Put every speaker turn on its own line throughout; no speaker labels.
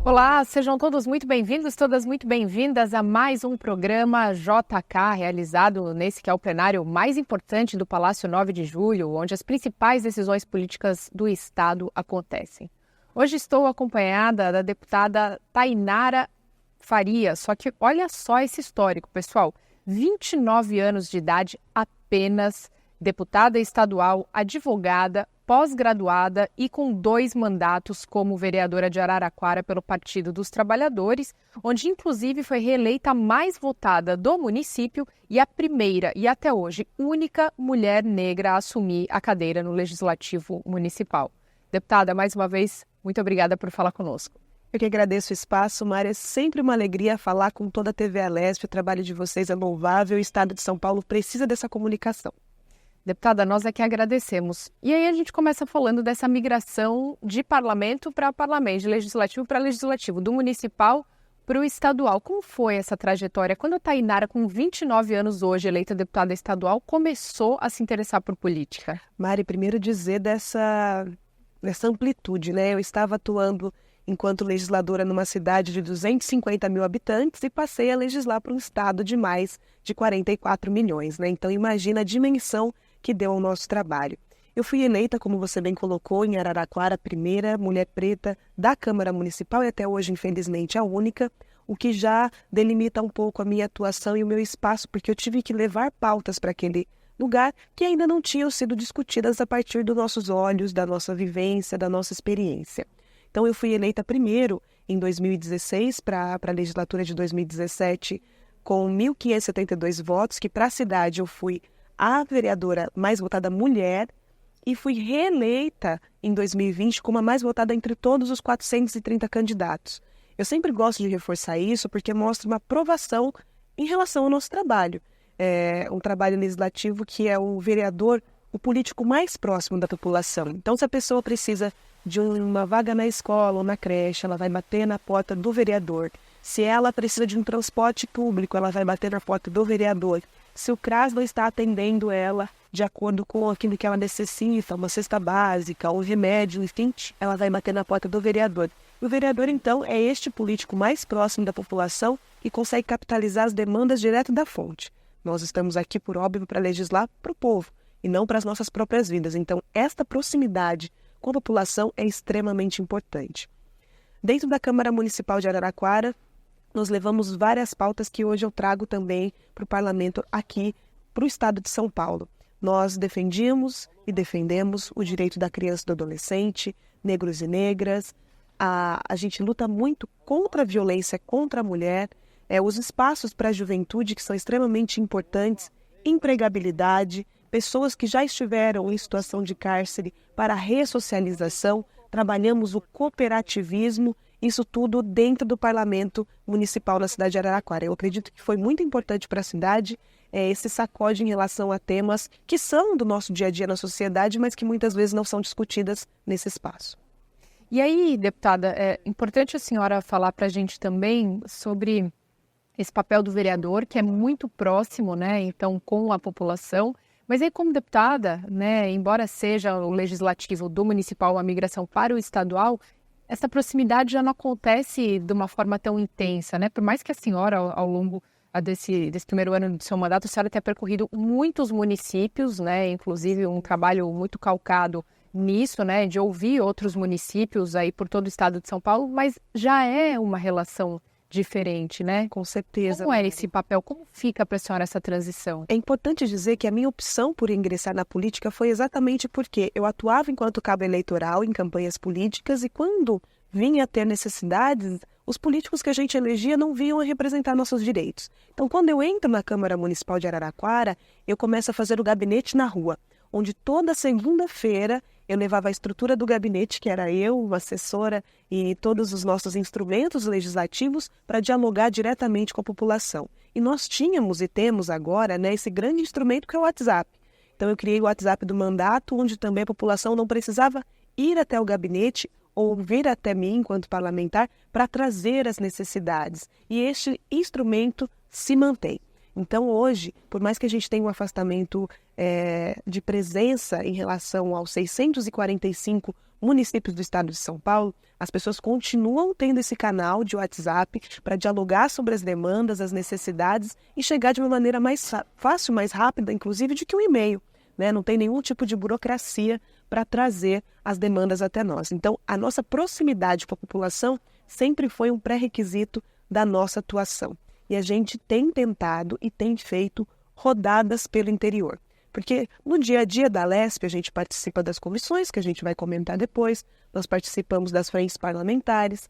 Olá, sejam todos muito bem-vindos, todas muito bem-vindas a mais um programa JK, realizado nesse que é o plenário mais importante do Palácio 9 de Julho, onde as principais decisões políticas do Estado acontecem. Hoje estou acompanhada da deputada Tainara Faria, só que olha só esse histórico, pessoal, 29 anos de idade apenas, deputada estadual, advogada, pós-graduada e com 2 mandatos como vereadora de Araraquara pelo Partido dos Trabalhadores, onde inclusive foi reeleita a mais votada do município e a primeira e até hoje única mulher negra a assumir a cadeira no Legislativo Municipal. Deputada, mais uma vez, muito obrigada por falar conosco.
Eu que agradeço o espaço, Mária. É sempre uma alegria falar com toda a TV Alesp. O trabalho de vocês é louvável. O Estado de São Paulo precisa dessa comunicação.
Deputada, nós é que agradecemos. E aí a gente começa falando dessa migração de parlamento para parlamento, de legislativo para legislativo, do municipal para o estadual. Como foi essa trajetória? Quando a Tainara, com 29 anos hoje, eleita deputada estadual, começou a se interessar por política?
Mari, primeiro dizer dessa amplitude, né? Eu estava atuando enquanto legisladora numa cidade de 250 mil habitantes e passei a legislar para um estado de mais de 44 milhões, né? Então imagina a dimensão que deu ao nosso trabalho. Eu fui eleita, como você bem colocou, em Araraquara, a primeira mulher preta da Câmara Municipal e até hoje, infelizmente, a única, o que já delimita um pouco a minha atuação e o meu espaço, porque eu tive que levar pautas para aquele lugar que ainda não tinham sido discutidas a partir dos nossos olhos, da nossa vivência, da nossa experiência. Então, eu fui eleita primeiro em 2016 para a legislatura de 2017 com 1.572 votos, que para a cidade eu fui a vereadora mais votada mulher e fui reeleita em 2020 como a mais votada entre todos os 430 candidatos. Eu sempre gosto de reforçar isso porque mostra uma aprovação em relação ao nosso trabalho. É um trabalho legislativo que é o vereador, o político mais próximo da população. Então, se a pessoa precisa de uma vaga na escola ou na creche, ela vai bater na porta do vereador. Se ela precisa de um transporte público, ela vai bater na porta do vereador. Se o CRAS não está atendendo ela de acordo com aquilo que ela necessita, uma cesta básica, um remédio, enfim, ela vai bater na porta do vereador. O vereador, então, é este político mais próximo da população e consegue capitalizar as demandas direto da fonte. Nós estamos aqui, por óbvio, para legislar para o povo e não para as nossas próprias vidas. Então, esta proximidade com a população é extremamente importante. Dentro da Câmara Municipal de Araraquara, nós levamos várias pautas que hoje eu trago também para o parlamento aqui, para o estado de São Paulo. Nós defendíamos e defendemos o direito da criança e do adolescente, negros e negras. A gente luta muito contra a violência contra a mulher, os espaços para a juventude que são extremamente importantes, empregabilidade, pessoas que já estiveram em situação de cárcere para a ressocialização, trabalhamos o cooperativismo, isso tudo dentro do Parlamento Municipal na cidade de Araraquara. Eu acredito que foi muito importante para a cidade esse sacode em relação a temas que são do nosso dia a dia na sociedade, mas que muitas vezes não são discutidas nesse espaço.
E aí, deputada, é importante a senhora falar para a gente também sobre esse papel do vereador, que é muito próximo, né, então, com a população. Mas aí, como deputada, né, embora seja o legislativo do municipal a migração para o estadual, essa proximidade já não acontece de uma forma tão intensa, né? Por mais que a senhora, ao longo desse primeiro ano do seu mandato, a senhora tenha percorrido muitos municípios, né? Inclusive um trabalho muito calcado nisso, né? De ouvir outros municípios aí por todo o estado de São Paulo, mas já é uma relação diferente, né?
Com certeza.
Como é esse papel? Como fica para a senhora essa transição?
É importante dizer que a minha opção por ingressar na política foi exatamente porque eu atuava enquanto cabo eleitoral em campanhas políticas e quando vinha a ter necessidades, os políticos que a gente elegia não vinham a representar nossos direitos. Então, quando eu entro na Câmara Municipal de Araraquara, eu começo a fazer o gabinete na rua, onde toda segunda-feira eu levava a estrutura do gabinete, que era eu, uma assessora e todos os nossos instrumentos legislativos para dialogar diretamente com a população. E nós tínhamos e temos agora, né, esse grande instrumento que é o WhatsApp. Então eu criei o WhatsApp do mandato, onde também a população não precisava ir até o gabinete ou vir até mim, enquanto parlamentar, para trazer as necessidades. E este instrumento se mantém. Então, hoje, por mais que a gente tenha um afastamento de presença em relação aos 645 municípios do estado de São Paulo, as pessoas continuam tendo esse canal de WhatsApp para dialogar sobre as demandas, as necessidades e chegar de uma maneira mais fácil, mais rápida, inclusive, do que um e-mail, né? Não tem nenhum tipo de burocracia para trazer as demandas até nós. Então, a nossa proximidade com a população sempre foi um pré-requisito da nossa atuação. E a gente tem tentado e tem feito rodadas pelo interior. Porque no dia a dia da Alesp a gente participa das comissões, que a gente vai comentar depois, nós participamos das frentes parlamentares,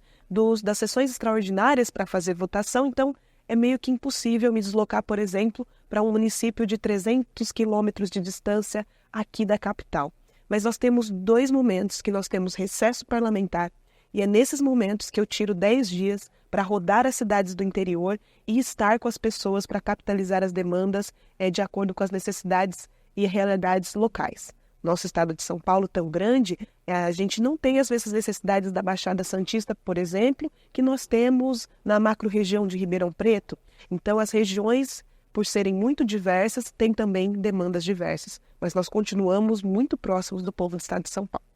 das sessões extraordinárias para fazer votação, então é meio que impossível me deslocar, por exemplo, para um município de 300 quilômetros de distância aqui da capital. Mas nós temos 2 momentos que nós temos recesso parlamentar, e é nesses momentos que eu tiro 10 dias para rodar as cidades do interior e estar com as pessoas para capitalizar as demandas de acordo com as necessidades e realidades locais. Nosso estado de São Paulo, tão grande, a gente não tem às vezes as necessidades da Baixada Santista, por exemplo, que nós temos na macro-região de Ribeirão Preto. Então, as regiões, por serem muito diversas, têm também demandas diversas. Mas nós continuamos muito próximos do povo do estado de São Paulo.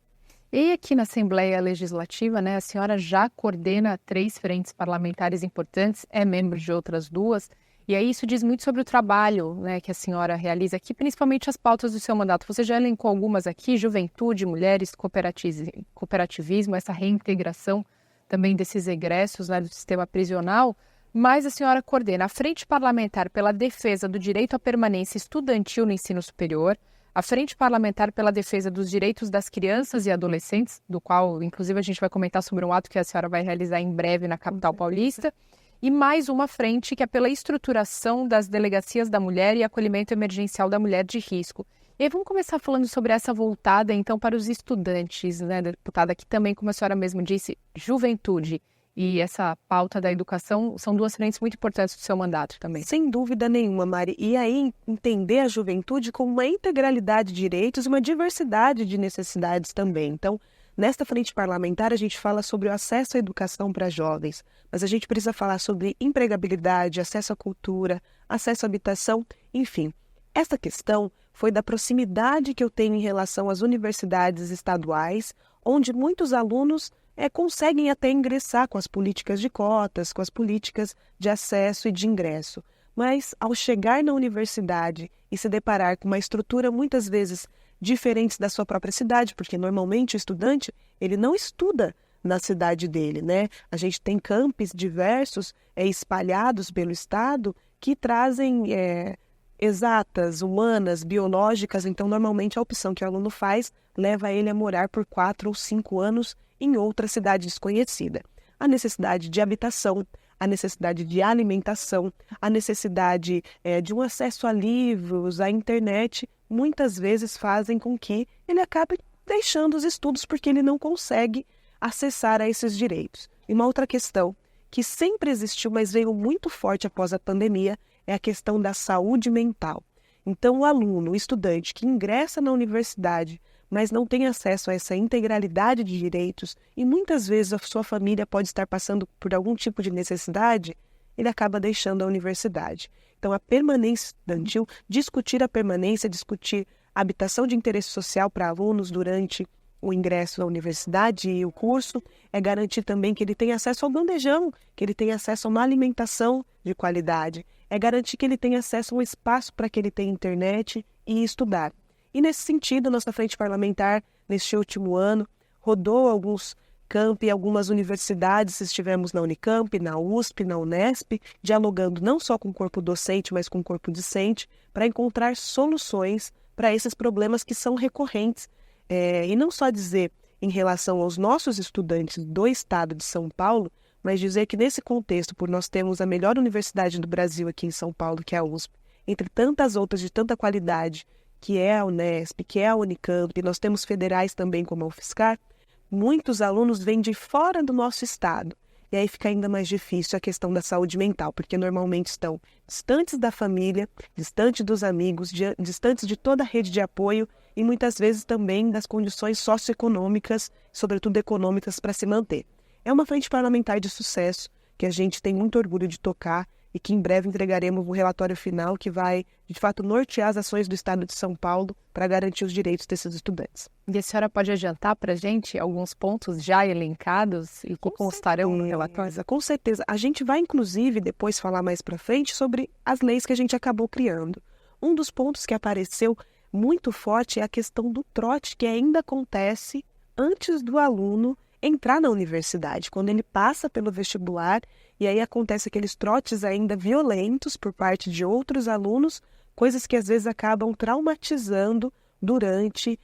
E aqui na Assembleia Legislativa, né, a senhora já coordena 3 frentes parlamentares importantes, é membro de outras 2, e aí isso diz muito sobre o trabalho, né, que a senhora realiza aqui, principalmente as pautas do seu mandato. Você já elencou algumas aqui: juventude, mulheres, cooperativismo, essa reintegração também desses egressos, né, do sistema prisional, mas a senhora coordena a Frente Parlamentar pela Defesa do Direito à Permanência Estudantil no Ensino Superior, a Frente Parlamentar pela Defesa dos Direitos das Crianças e Adolescentes, do qual, inclusive, a gente vai comentar sobre um ato que a senhora vai realizar em breve na capital paulista, e mais uma frente que é pela estruturação das delegacias da mulher e acolhimento emergencial da mulher de risco. E aí vamos começar falando sobre essa voltada, então, para os estudantes, né, deputada, que também, como a senhora mesmo disse, juventude e essa pauta da educação são 2 frentes muito importantes do seu mandato também.
Sem dúvida nenhuma, Mari. E aí entender a juventude como uma integralidade de direitos e uma diversidade de necessidades também. Então, nesta frente parlamentar, a gente fala sobre o acesso à educação para jovens, mas a gente precisa falar sobre empregabilidade, acesso à cultura, acesso à habitação, enfim. Essa questão foi da proximidade que eu tenho em relação às universidades estaduais, onde muitos alunos conseguem até ingressar com as políticas de cotas, com as políticas de acesso e de ingresso. Mas, ao chegar na universidade e se deparar com uma estrutura muitas vezes diferente da sua própria cidade, porque normalmente o estudante ele não estuda na cidade dele, né? A gente tem campos diversos espalhados pelo estado que trazem exatas, humanas, biológicas, então normalmente a opção que o aluno faz leva ele a morar por 4 ou 5 anos em outra cidade desconhecida. A necessidade de habitação, a necessidade de alimentação, a necessidade de um acesso a livros, à internet, muitas vezes fazem com que ele acabe deixando os estudos porque ele não consegue acessar a esses direitos. E uma outra questão que sempre existiu, mas veio muito forte após a pandemia, é a questão da saúde mental. Então, o aluno, o estudante que ingressa na universidade, mas não tem acesso a essa integralidade de direitos e muitas vezes a sua família pode estar passando por algum tipo de necessidade, ele acaba deixando a universidade. Então, a permanência estudantil, discutir a permanência, discutir a habitação de interesse social para alunos durante o ingresso na universidade e o curso, é garantir também que ele tenha acesso ao bandejão, que ele tenha acesso a uma alimentação de qualidade, é garantir que ele tenha acesso a um espaço para que ele tenha internet e estudar. E nesse sentido, nossa frente parlamentar, neste último ano, rodou alguns campi, algumas universidades, estivemos na Unicamp, na USP, na Unesp, dialogando não só com o corpo docente, mas com o corpo discente, para encontrar soluções para esses problemas que são recorrentes. E não só dizer em relação aos nossos estudantes do estado de São Paulo, mas dizer que nesse contexto, por nós termos a melhor universidade do Brasil aqui em São Paulo, que é a USP, entre tantas outras de tanta qualidade, que é a Unesp, que é a Unicamp, nós temos federais também como a UFSCar, muitos alunos vêm de fora do nosso estado. E aí fica ainda mais difícil a questão da saúde mental, porque normalmente estão distantes da família, distantes dos amigos, distantes de toda a rede de apoio e muitas vezes também das condições socioeconômicas, sobretudo econômicas, para se manter. É uma frente parlamentar de sucesso que a gente tem muito orgulho de tocar e que em breve entregaremos um relatório final que vai, de fato, nortear as ações do Estado de São Paulo para garantir os direitos desses estudantes.
E a senhora pode adiantar para a gente alguns pontos já elencados e que constarão no relatório?
Com certeza. A gente vai, inclusive, depois falar mais para frente sobre as leis que a gente acabou criando. Um dos pontos que apareceu muito forte é a questão do trote, que ainda acontece antes do aluno entrar na universidade, quando ele passa pelo vestibular, e aí acontece aqueles trotes ainda violentos por parte de outros alunos, coisas que às vezes acabam traumatizando durante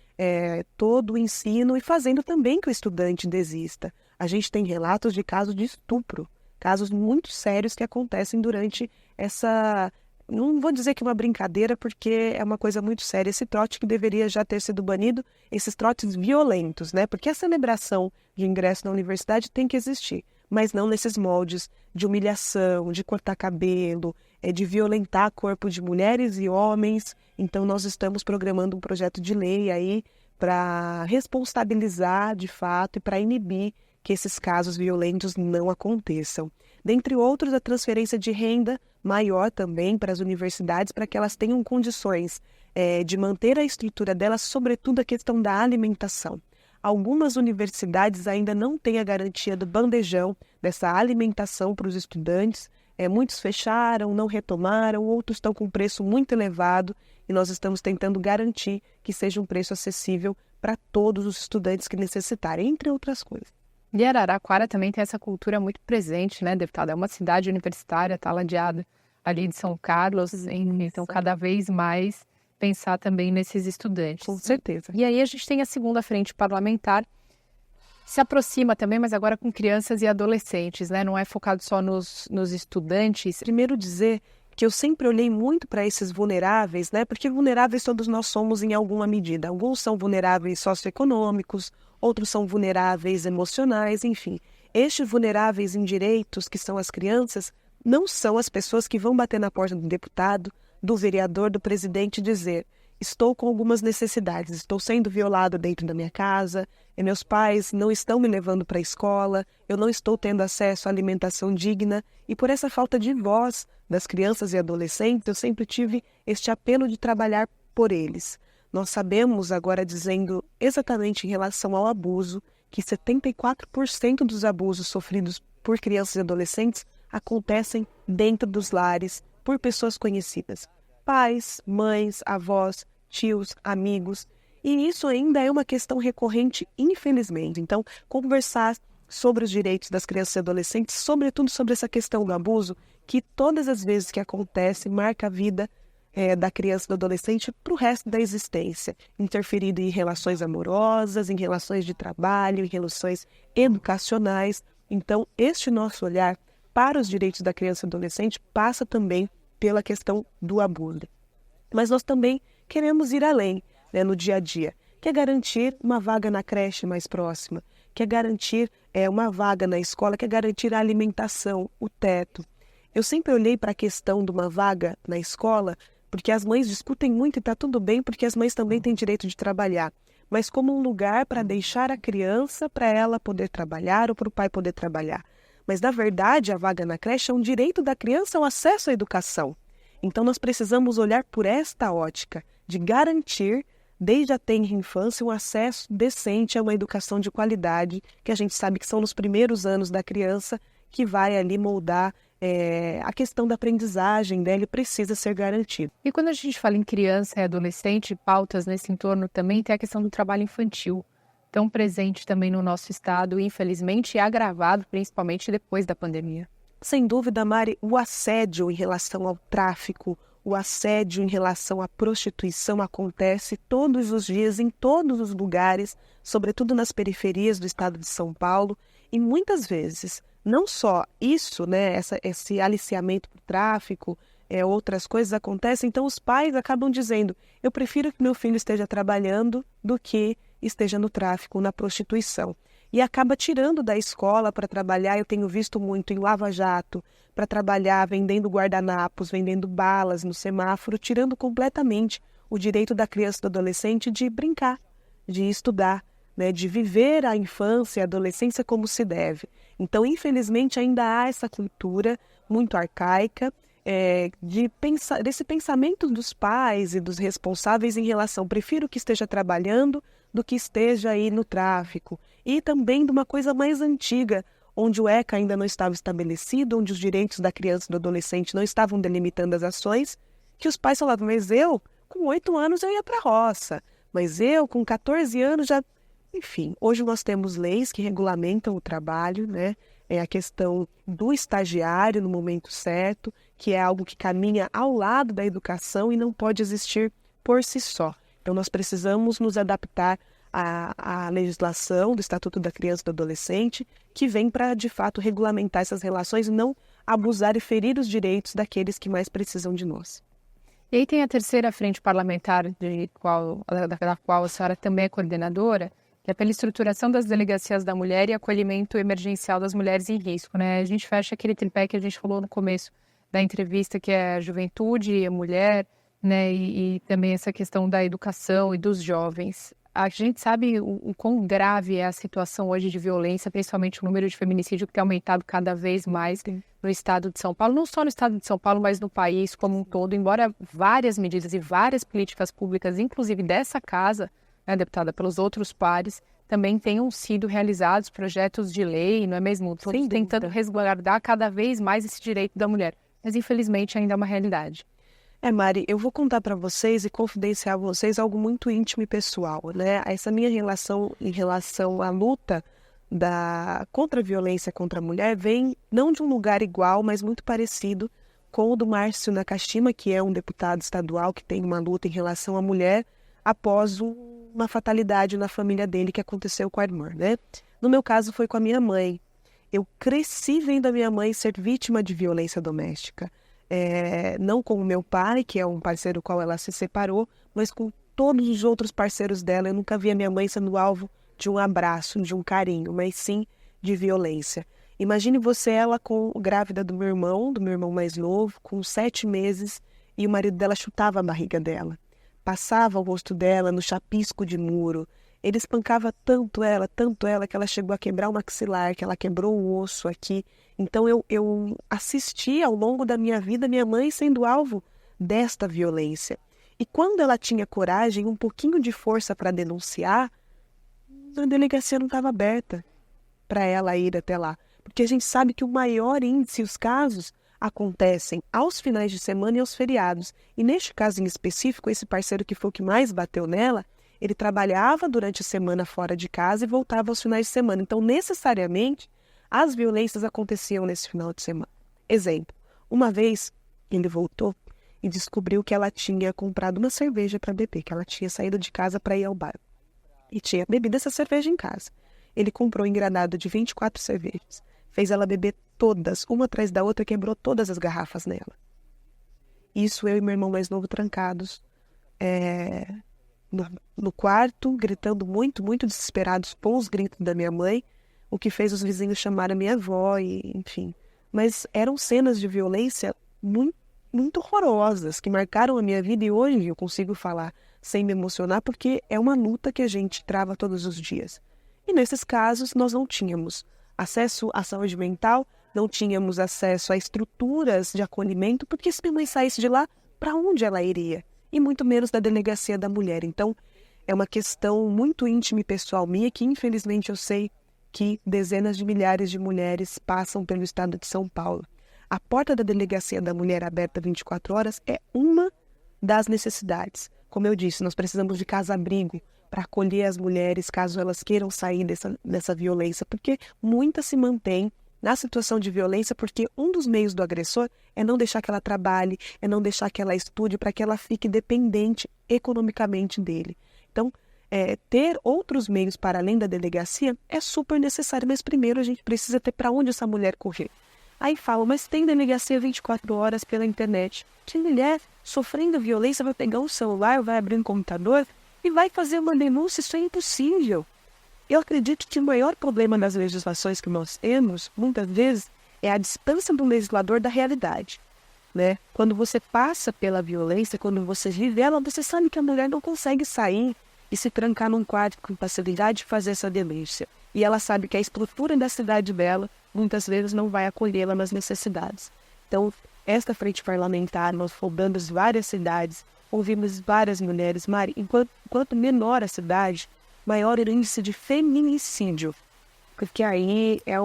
todo o ensino e fazendo também que o estudante desista. A gente tem relatos de casos de estupro, casos muito sérios que acontecem durante essa... Não vou dizer que é uma brincadeira, porque é uma coisa muito séria. Esse trote que deveria já ter sido banido, esses trotes violentos, né? Porque a celebração de ingresso na universidade tem que existir, mas não nesses moldes de humilhação, de cortar cabelo, de violentar corpo de mulheres e homens. Então, nós estamos programando um projeto de lei aí para responsabilizar, de fato, e para inibir que esses casos violentos não aconteçam. Dentre outros, a transferência de renda maior também para as universidades, para que elas tenham condições de manter a estrutura delas, sobretudo a questão da alimentação. Algumas universidades ainda não têm a garantia do bandejão, dessa alimentação para os estudantes. Muitos fecharam, não retomaram, outros estão com preço muito elevado e nós estamos tentando garantir que seja um preço acessível para todos os estudantes que necessitarem, entre outras coisas.
E Araraquara também tem essa cultura muito presente, né, deputada? É uma cidade universitária, está ladeada ali de São Carlos, então cada vez mais pensar também nesses estudantes.
Com certeza.
E aí a gente tem a segunda frente parlamentar, se aproxima também, mas agora com crianças e adolescentes, né? Não é focado só nos estudantes.
Primeiro dizer que eu sempre olhei muito para esses vulneráveis, né? Porque vulneráveis todos nós somos em alguma medida. Alguns são vulneráveis socioeconômicos, outros são vulneráveis emocionais, enfim. Estes vulneráveis em direitos, que são as crianças, não são as pessoas que vão bater na porta do deputado, do vereador, do presidente e dizer: estou com algumas necessidades, estou sendo violado dentro da minha casa, meus pais não estão me levando para a escola, eu não estou tendo acesso à alimentação digna, e por essa falta de voz das crianças e adolescentes, eu sempre tive este apelo de trabalhar por eles. Nós sabemos, agora dizendo exatamente em relação ao abuso, que 74% dos abusos sofridos por crianças e adolescentes acontecem dentro dos lares, por pessoas conhecidas. Pais, mães, avós, tios, amigos. E isso ainda é uma questão recorrente, infelizmente. Então, conversar sobre os direitos das crianças e adolescentes, sobretudo sobre essa questão do abuso, que todas as vezes que acontece, marca a vida da criança e do adolescente para o resto da existência, interferindo em relações amorosas, em relações de trabalho, em relações educacionais. Então, este nosso olhar para os direitos da criança e do adolescente passa também pela questão do abuso. Mas nós também queremos ir além, né, no dia a dia, que é garantir uma vaga na creche mais próxima, que é garantir uma vaga na escola, que é garantir a alimentação, o teto. Eu sempre olhei para a questão de uma vaga na escola, porque as mães discutem muito e está tudo bem, porque as mães também têm direito de trabalhar, mas como um lugar para deixar a criança, para ela poder trabalhar ou para o pai poder trabalhar. Mas, na verdade, a vaga na creche é um direito da criança ao acesso à educação. Então, nós precisamos olhar por esta ótica de garantir, desde a tenra infância, um acesso decente a uma educação de qualidade, que a gente sabe que são nos primeiros anos da criança que vai ali moldar a questão da aprendizagem dele, precisa ser garantido.
E quando a gente fala em criança e adolescente, pautas nesse entorno também tem a questão do trabalho infantil, tão presente também no nosso estado, infelizmente, e agravado principalmente depois da pandemia.
Sem dúvida, Mari, o assédio em relação ao tráfico, o assédio em relação à prostituição acontece todos os dias, em todos os lugares, sobretudo nas periferias do estado de São Paulo, e muitas vezes, não só isso, né, esse aliciamento para o tráfico, outras coisas acontecem, então os pais acabam dizendo: eu prefiro que meu filho esteja trabalhando do que esteja no tráfico, na prostituição. E acaba tirando da escola para trabalhar, eu tenho visto muito em Lava Jato, para trabalhar vendendo guardanapos, vendendo balas no semáforo, tirando completamente o direito da criança e do adolescente de brincar, de estudar, né, de viver a infância e a adolescência como se deve. Então, infelizmente, ainda há essa cultura muito arcaica, desse pensamento dos pais e dos responsáveis em relação, prefiro que esteja trabalhando do que esteja aí no tráfico. E também de uma coisa mais antiga, onde o ECA ainda não estava estabelecido, onde os direitos da criança e do adolescente não estavam delimitando as ações, que os pais falavam, mas eu, com 8 anos, eu ia para a roça, mas eu, com 14 anos, já... Enfim, hoje nós temos leis que regulamentam o trabalho, né? É a questão do estagiário no momento certo, que é algo que caminha ao lado da educação e não pode existir por si só. Então, nós precisamos nos adaptar à legislação do Estatuto da Criança e do Adolescente, que vem para, de fato, regulamentar essas relações e não abusar e ferir os direitos daqueles que mais precisam de nós.
E aí tem a terceira frente parlamentar, da qual a senhora também é coordenadora, que é pela estruturação das delegacias da mulher e acolhimento emergencial das mulheres em risco, né? A gente fecha aquele tripé que a gente falou no começo da entrevista, que é a juventude, a mulher, né? E também essa questão da educação e dos jovens. A gente sabe o quão grave é a situação hoje de violência, principalmente o número de feminicídio que tem aumentado cada vez mais no estado de São Paulo, não só no estado de São Paulo, mas no país como um todo, embora várias medidas e várias políticas públicas, inclusive dessa casa, né, deputada, pelos outros pares, também tenham sido realizados projetos de lei, não é mesmo? Todos tentando resguardar cada vez mais esse direito da mulher. Mas, infelizmente, ainda é uma realidade.
Mari, eu vou contar para vocês e confidenciar a vocês algo muito íntimo e pessoal, né? Essa minha relação em relação à luta contra a violência contra a mulher vem não de um lugar igual, mas muito parecido com o do Márcio Nakashima, que é um deputado estadual que tem uma luta em relação à mulher após uma fatalidade na família dele que aconteceu com a irmã, né? No meu caso foi com a minha mãe. Eu cresci vendo a minha mãe ser vítima de violência doméstica. Não com o meu pai, que é um parceiro com o qual ela se separou, mas com todos os outros parceiros dela. Eu nunca vi a minha mãe sendo alvo de um abraço, de um carinho, mas sim de violência. Imagine ela grávida do meu irmão mais novo, com 7 meses, e o marido dela chutava a barriga dela. Passava o rosto dela no chapisco de muro. Ele espancava tanto ela, que ela chegou a quebrar o maxilar, que ela quebrou o osso aqui. Então eu assisti ao longo da minha vida minha mãe sendo alvo desta violência. E quando ela tinha coragem, um pouquinho de força para denunciar, a delegacia não estava aberta para ela ir até lá. Porque a gente sabe que o maior índice, os casos, acontecem aos finais de semana e aos feriados. E neste caso em específico, esse parceiro que foi o que mais bateu nela, ele trabalhava durante a semana fora de casa e voltava aos finais de semana. Então, necessariamente, as violências aconteciam nesse final de semana. Exemplo, uma vez ele voltou e descobriu que ela tinha comprado uma cerveja para beber, que ela tinha saído de casa para ir ao bar. E tinha bebido essa cerveja em casa. Ele comprou um engradado de 24 cervejas. Fez ela beber todas, uma atrás da outra, quebrou todas as garrafas nela. Isso eu e meu irmão mais novo trancados no quarto, gritando muito, muito desesperados com os gritos da minha mãe, o que fez os vizinhos chamar a minha avó, enfim. Mas eram cenas de violência muito, muito horrorosas, que marcaram a minha vida e hoje eu consigo falar sem me emocionar, porque é uma luta que a gente trava todos os dias. E nesses casos nós não tínhamos acesso à saúde mental, não tínhamos acesso a estruturas de acolhimento, porque se minha mãe saísse de lá, para onde ela iria? E muito menos da delegacia da mulher. Então, é uma questão muito íntima e pessoal minha, que infelizmente eu sei que dezenas de milhares de mulheres passam pelo estado de São Paulo. A porta da delegacia da mulher aberta 24 horas é uma das necessidades. Como eu disse, nós precisamos de casa-abrigo para acolher as mulheres caso elas queiram sair dessa violência, porque muitas se mantêm na situação de violência porque um dos meios do agressor é não deixar que ela trabalhe, é não deixar que ela estude para que ela fique dependente economicamente dele. Então, ter outros meios para além da delegacia é super necessário, mas primeiro a gente precisa ter para onde essa mulher correr. Aí falam, mas tem delegacia 24 horas pela internet. Que mulher sofrendo violência vai pegar um celular, vai abrir um computador e vai fazer uma denúncia? Isso é impossível. Eu acredito que o maior problema das legislações que nós temos, muitas vezes, é a distância do legislador da realidade, né? Quando você passa pela violência, quando você vive ela, você sabe que a mulher não consegue sair e se trancar num quarto com facilidade e fazer essa denúncia. E ela sabe que a estrutura da cidade dela, muitas vezes, não vai acolhê-la nas necessidades. Então, esta frente parlamentar, nós rodamos várias cidades, ouvimos várias mulheres. Mari, enquanto menor a cidade, maior o índice de feminicídio. Porque aí é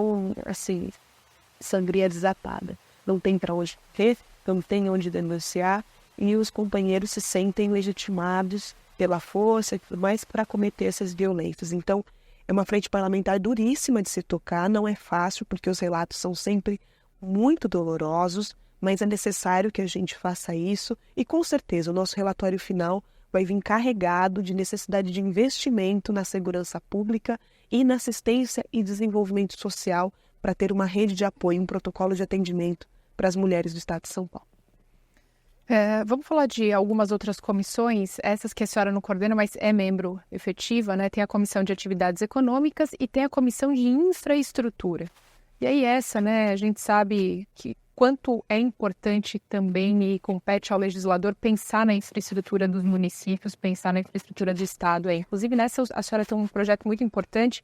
sangria desatada. Não tem para onde ver, não tem onde denunciar, e os companheiros se sentem legitimados pela força e tudo mais para cometer essas violências. Então, é uma frente parlamentar duríssima de se tocar, não é fácil, porque os relatos são sempre muito dolorosos, mas é necessário que a gente faça isso, e com certeza o nosso relatório final vai vir carregado de necessidade de investimento na segurança pública e na assistência e desenvolvimento social para ter uma rede de apoio, um protocolo de atendimento para as mulheres do Estado de São Paulo.
Vamos falar de algumas outras comissões, essas que a senhora não coordena, mas é membro efetiva, né? Tem a Comissão de Atividades Econômicas e tem a Comissão de Infraestrutura. E aí né, a gente sabe que quanto é importante também e compete ao legislador pensar na infraestrutura dos municípios, pensar na infraestrutura do Estado. Inclusive, nessa a senhora tem um projeto muito importante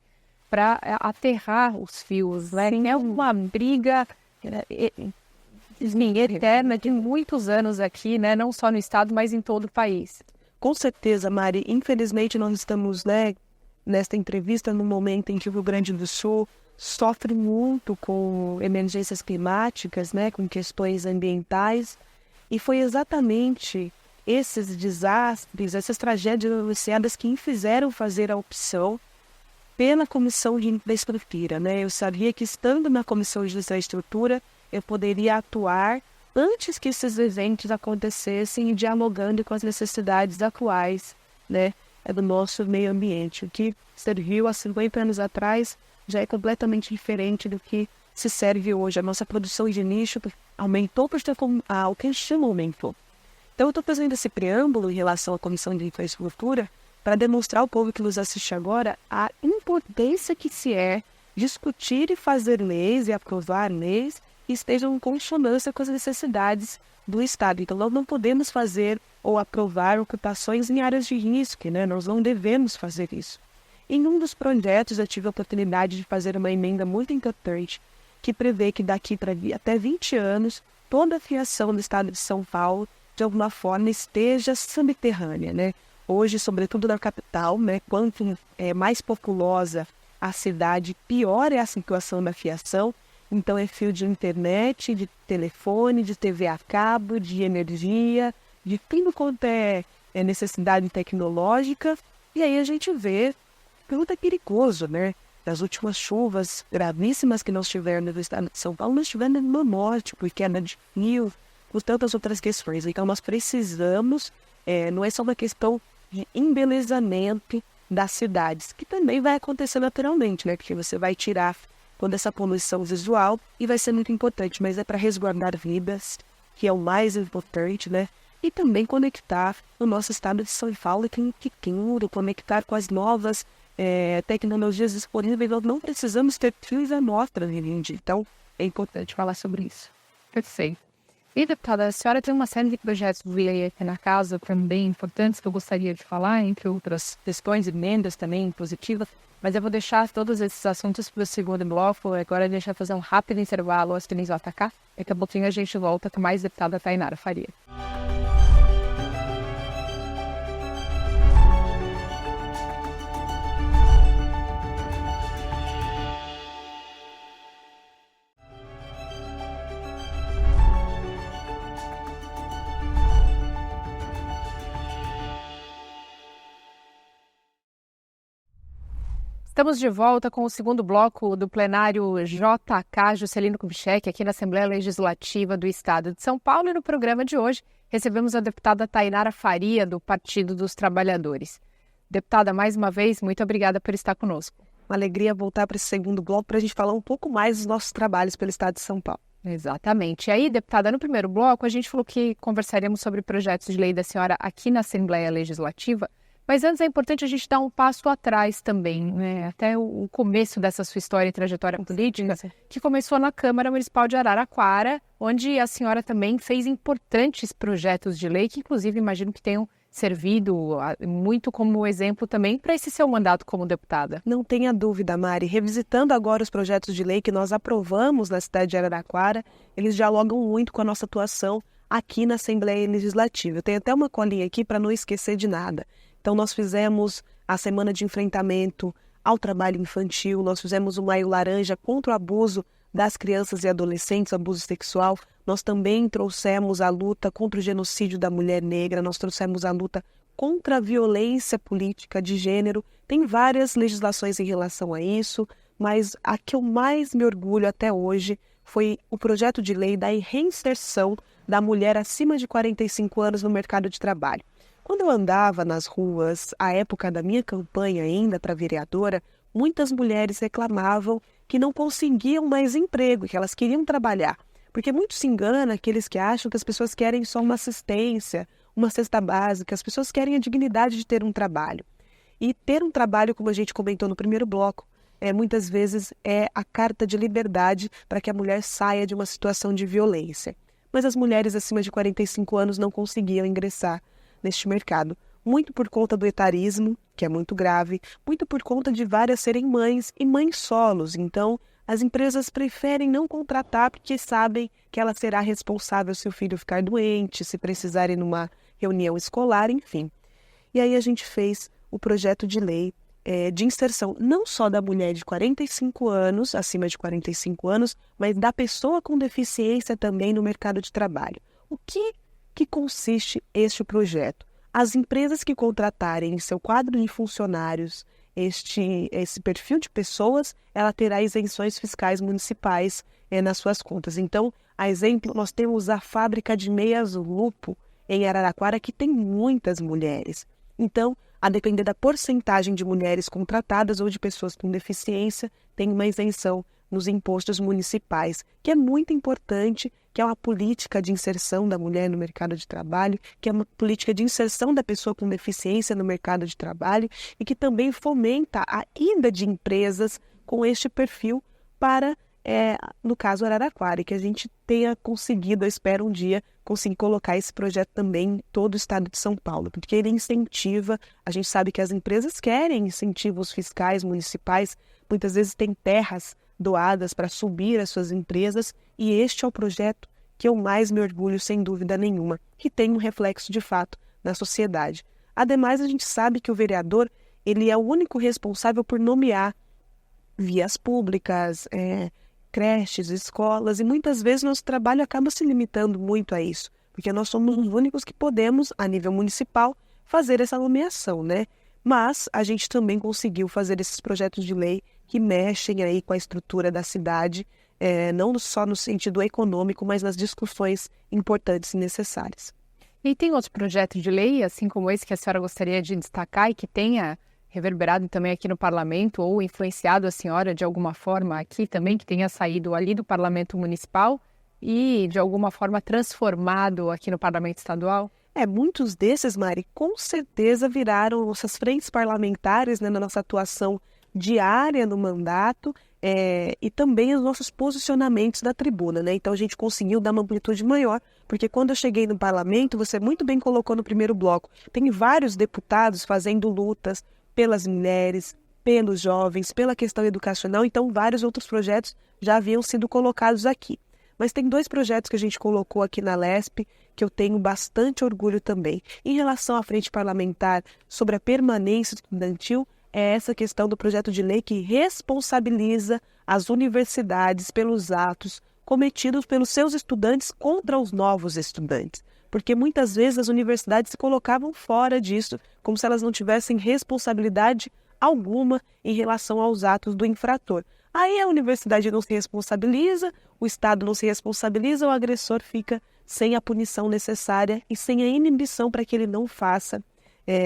para aterrar os fios, né? É uma briga eterna de muitos anos aqui, né? Não só no Estado, mas em todo o país.
Com certeza, Mari. Infelizmente, nós estamos, nesta entrevista, no momento em que o Rio Grande do Sul sofre muito com emergências climáticas, com questões ambientais, e foi exatamente esses desastres, essas tragédias anunciadas que me fizeram fazer a opção pela Comissão de Infraestrutura. Eu sabia que, estando na Comissão de Infraestrutura, eu poderia atuar antes que esses eventos acontecessem e dialogando com as necessidades atuais do nosso meio ambiente. O que serviu há 50 anos atrás já é completamente diferente do que se serve hoje. A nossa produção de lixo aumentou porque o consumo aumentou. Então, eu estou fazendo esse preâmbulo em relação à Comissão de Infraestrutura para demonstrar ao povo que nos assiste agora a importância que se é discutir e fazer leis e aprovar leis que estejam em consonância com as necessidades do Estado. Então, nós não podemos fazer ou aprovar ocupações em áreas de risco, Nós não devemos fazer isso. Em um dos projetos, eu tive a oportunidade de fazer uma emenda muito importante que prevê que daqui para até 20 anos, toda a fiação do Estado de São Paulo, de alguma forma, esteja subterrânea, Hoje, sobretudo na capital, quanto mais populosa a cidade, pior é a situação da fiação. Então, é fio de internet, de telefone, de TV a cabo, de energia, de tudo quanto é necessidade tecnológica. E aí a gente vê tudo é perigoso, Das últimas chuvas gravíssimas que nós tivemos no Estado de São Paulo, nós tivemos uma morte por queda de fio, por tantas outras questões. Então, nós precisamos, não é só uma questão de embelezamento das cidades, que também vai acontecer naturalmente, Porque você vai tirar toda essa poluição visual e vai ser muito importante, mas é para resguardar vidas, que é o mais importante, E também conectar o nosso estado de São Paulo que tudo, conectar com as novas tecnologias disponíveis. Nós não precisamos ter fios à mostra, então é importante falar sobre isso.
Perfeito. E, deputada, a senhora tem uma série de projetos de lei aqui na casa também importantes que eu gostaria de falar, entre outras questões, emendas também positivas, mas eu vou deixar todos esses assuntos para o segundo bloco. Agora a gente vai fazer um rápido intervalo aqui no JK. Daqui a pouquinho a gente volta com mais deputada Tainara Faria. Estamos de volta com o segundo bloco do plenário JK Juscelino Kubitschek, aqui na Assembleia Legislativa do Estado de São Paulo. E no programa de hoje recebemos a deputada Tainara Faria, do Partido dos Trabalhadores. Deputada, mais uma vez, muito obrigada por estar conosco.
Uma alegria voltar para esse segundo bloco para a gente falar um pouco mais dos nossos trabalhos pelo Estado de São Paulo.
Exatamente. E aí, deputada, no primeiro bloco a gente falou que conversaríamos sobre projetos de lei da senhora aqui na Assembleia Legislativa. Mas antes é importante a gente dar um passo atrás também, até o começo dessa sua história e trajetória política, que começou na Câmara Municipal de Araraquara, onde a senhora também fez importantes projetos de lei, que inclusive imagino que tenham servido muito como exemplo também para esse seu mandato como deputada.
Não tenha dúvida, Mari. Revisitando agora os projetos de lei que nós aprovamos na cidade de Araraquara, eles dialogam muito com a nossa atuação aqui na Assembleia Legislativa. Eu tenho até uma colinha aqui para não esquecer de nada. Então, nós fizemos a Semana de Enfrentamento ao Trabalho Infantil, nós fizemos o Maio Laranja contra o abuso das crianças e adolescentes, abuso sexual. Nós também trouxemos a luta contra o genocídio da mulher negra, nós trouxemos a luta contra a violência política de gênero. Tem várias legislações em relação a isso, mas a que eu mais me orgulho até hoje foi o projeto de lei da reinserção da mulher acima de 45 anos no mercado de trabalho. Quando eu andava nas ruas, à época da minha campanha ainda para vereadora, muitas mulheres reclamavam que não conseguiam mais emprego, que elas queriam trabalhar. Porque muito se engana aqueles que acham que as pessoas querem só uma assistência, uma cesta básica, as pessoas querem a dignidade de ter um trabalho. E ter um trabalho, como a gente comentou no primeiro bloco, muitas vezes é a carta de liberdade para que a mulher saia de uma situação de violência. Mas as mulheres acima de 45 anos não conseguiam ingressar neste mercado, muito por conta do etarismo, que é muito grave, muito por conta de várias serem mães e mães solos. Então, as empresas preferem não contratar porque sabem que ela será responsável se o filho ficar doente, se precisar ir numa reunião escolar, enfim. E aí a gente fez o projeto de lei de inserção não só da mulher de 45 anos, acima de 45 anos, mas da pessoa com deficiência também no mercado de trabalho. O que consiste este projeto? As empresas que contratarem em seu quadro de funcionários esse perfil de pessoas, ela terá isenções fiscais municipais nas suas contas. Então, a exemplo, nós temos a fábrica de meias Lupo em Araraquara, que tem muitas mulheres. Então, a depender da porcentagem de mulheres contratadas ou de pessoas com deficiência, tem uma isenção nos impostos municipais, que é muito importante, que é uma política de inserção da mulher no mercado de trabalho, que é uma política de inserção da pessoa com deficiência no mercado de trabalho e que também fomenta a ida de empresas com este perfil para, no caso, Araraquara, e que a gente tenha conseguido, eu espero um dia, conseguir colocar esse projeto também em todo o estado de São Paulo, porque ele incentiva, a gente sabe que as empresas querem incentivos fiscais municipais, muitas vezes tem terras doadas para subir as suas empresas, e este é o projeto que eu mais me orgulho, sem dúvida nenhuma, que tem um reflexo de fato na sociedade. Ademais, a gente sabe que o vereador ele é o único responsável por nomear vias públicas, creches, escolas, e muitas vezes nosso trabalho acaba se limitando muito a isso, porque nós somos os únicos que podemos, a nível municipal, fazer essa nomeação, né? Mas a gente também conseguiu fazer esses projetos de lei que mexem aí com a estrutura da cidade, não só no sentido econômico, mas nas discussões importantes e necessárias.
E tem outros projetos de lei, assim como esse, que a senhora gostaria de destacar e que tenha reverberado também aqui no parlamento ou influenciado a senhora de alguma forma aqui também, que tenha saído ali do parlamento municipal e de alguma forma transformado aqui no parlamento estadual?
Muitos desses, Mari, com certeza viraram nossas frentes parlamentares, né, na nossa atuação diária no mandato e também os nossos posicionamentos da tribuna, né? Então a gente conseguiu dar uma amplitude maior, porque quando eu cheguei no parlamento, você muito bem colocou no primeiro bloco, tem vários deputados fazendo lutas pelas mulheres, pelos jovens, pela questão educacional, então vários outros projetos já haviam sido colocados aqui. Mas tem 2 projetos que a gente colocou aqui na LESP, que eu tenho bastante orgulho também. Em relação à frente parlamentar sobre a permanência estudantil, é essa questão do projeto de lei que responsabiliza as universidades pelos atos cometidos pelos seus estudantes contra os novos estudantes. Porque muitas vezes as universidades se colocavam fora disso, como se elas não tivessem responsabilidade alguma em relação aos atos do infrator. Aí a universidade não se responsabiliza, o Estado não se responsabiliza, o agressor fica sem a punição necessária e sem a inibição para que ele não faça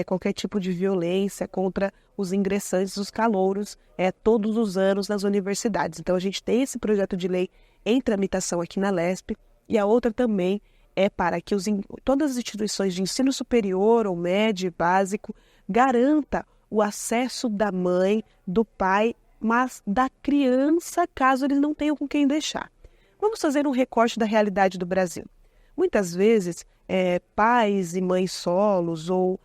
qualquer tipo de violência contra os ingressantes, os calouros, todos os anos nas universidades. Então a gente tem esse projeto de lei em tramitação aqui na LESP, e a outra também é para que todas as instituições de ensino superior ou médio e básico garanta o acesso da mãe, do pai, mas da criança, caso eles não tenham com quem deixar. Vamos fazer um recorte da realidade do Brasil. Muitas vezes, pais e mães solos ou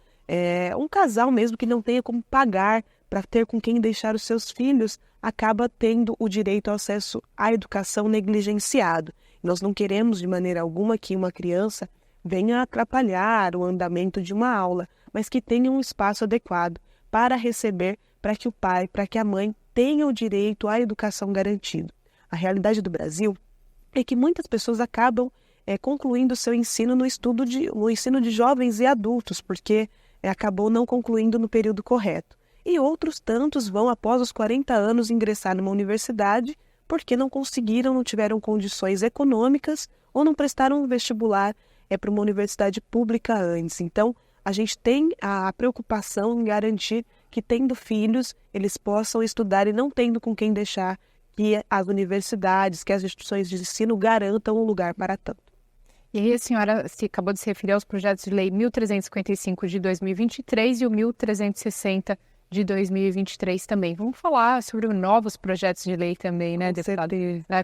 um casal mesmo que não tenha como pagar para ter com quem deixar os seus filhos, acaba tendo o direito ao acesso à educação negligenciado. Nós não queremos de maneira alguma que uma criança venha atrapalhar o andamento de uma aula, mas que tenha um espaço adequado para receber, para que o pai, para que a mãe tenha o direito à educação garantido. A realidade do Brasil é que muitas pessoas acabam concluindo seu ensino no ensino de jovens e adultos, porque acabou não concluindo no período correto. E outros tantos vão, após os 40 anos, ingressar numa universidade porque não conseguiram, não tiveram condições econômicas ou não prestaram um vestibular para uma universidade pública antes. Então, a gente tem a preocupação em garantir que, tendo filhos, eles possam estudar e não tendo com quem deixar, que as universidades, que as instituições de ensino garantam um lugar para tanto.
E aí a senhora acabou de se referir aos projetos de lei 1355 de 2023 e o 1360 de 2023 também. Vamos falar sobre novos projetos de lei também, né, deputada?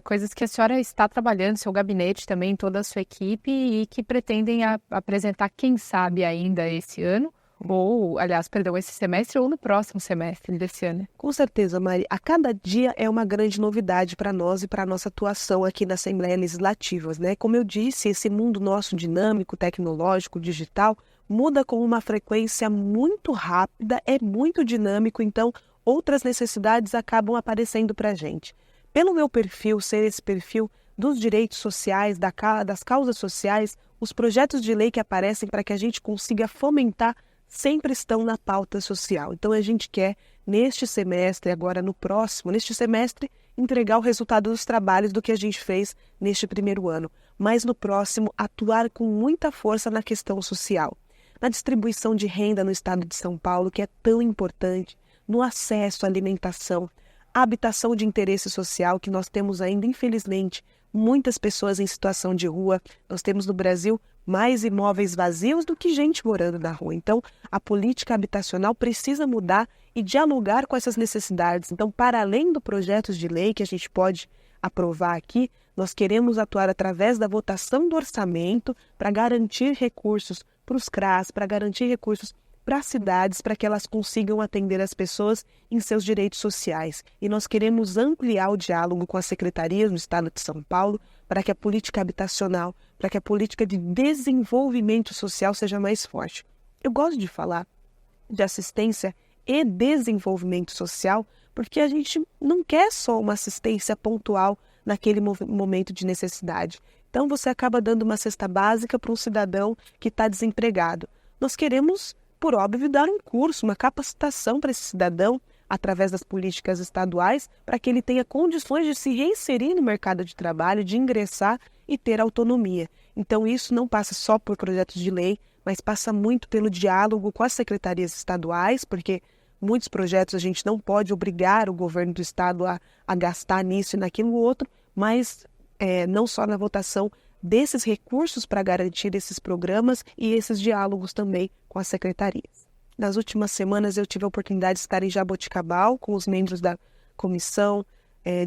Coisas que a senhora está trabalhando, seu gabinete também, toda a sua equipe, e que pretendem apresentar, quem sabe, ainda esse ano, ou, aliás, perdão, esse semestre ou no próximo semestre desse ano.
Com certeza, Mari. A cada dia é uma grande novidade para nós e para a nossa atuação aqui na Assembleia Legislativa, né? Como eu disse, esse mundo nosso dinâmico, tecnológico, digital, muda com uma frequência muito rápida, é muito dinâmico, então outras necessidades acabam aparecendo para a gente. Pelo meu perfil ser esse perfil dos direitos sociais, das causas sociais, os projetos de lei que aparecem para que a gente consiga fomentar sempre estão na pauta social. Então a gente quer, neste semestre, agora no próximo, neste semestre, entregar o resultado dos trabalhos do que a gente fez neste primeiro ano, mas no próximo atuar com muita força na questão social, na distribuição de renda no estado de São Paulo, que é tão importante, no acesso à alimentação, à habitação de interesse social, que nós temos ainda, infelizmente, muitas pessoas em situação de rua. Nós temos no Brasil mais imóveis vazios do que gente morando na rua. Então, a política habitacional precisa mudar e dialogar com essas necessidades. Então, para além do projeto de lei que a gente pode aprovar aqui, nós queremos atuar através da votação do orçamento para garantir recursos para os CRAS, para garantir recursos para as cidades, para que elas consigam atender as pessoas em seus direitos sociais. E nós queremos ampliar o diálogo com as secretarias no estado de São Paulo, para que a política habitacional, para que a política de desenvolvimento social seja mais forte. Eu gosto de falar de assistência e desenvolvimento social, porque a gente não quer só uma assistência pontual naquele momento de necessidade. Então, você acaba dando uma cesta básica para um cidadão que está desempregado. Nós queremos, por óbvio, dar um curso, uma capacitação para esse cidadão, através das políticas estaduais, para que ele tenha condições de se reinserir no mercado de trabalho, de ingressar e ter autonomia. Então, isso não passa só por projetos de lei, mas passa muito pelo diálogo com as secretarias estaduais, porque muitos projetos a gente não pode obrigar o governo do estado a gastar nisso e naquilo outro, mas não só na votação desses recursos para garantir esses programas e esses diálogos também com as secretarias. Nas últimas semanas eu tive a oportunidade de estar em Jaboticabal com os membros da Comissão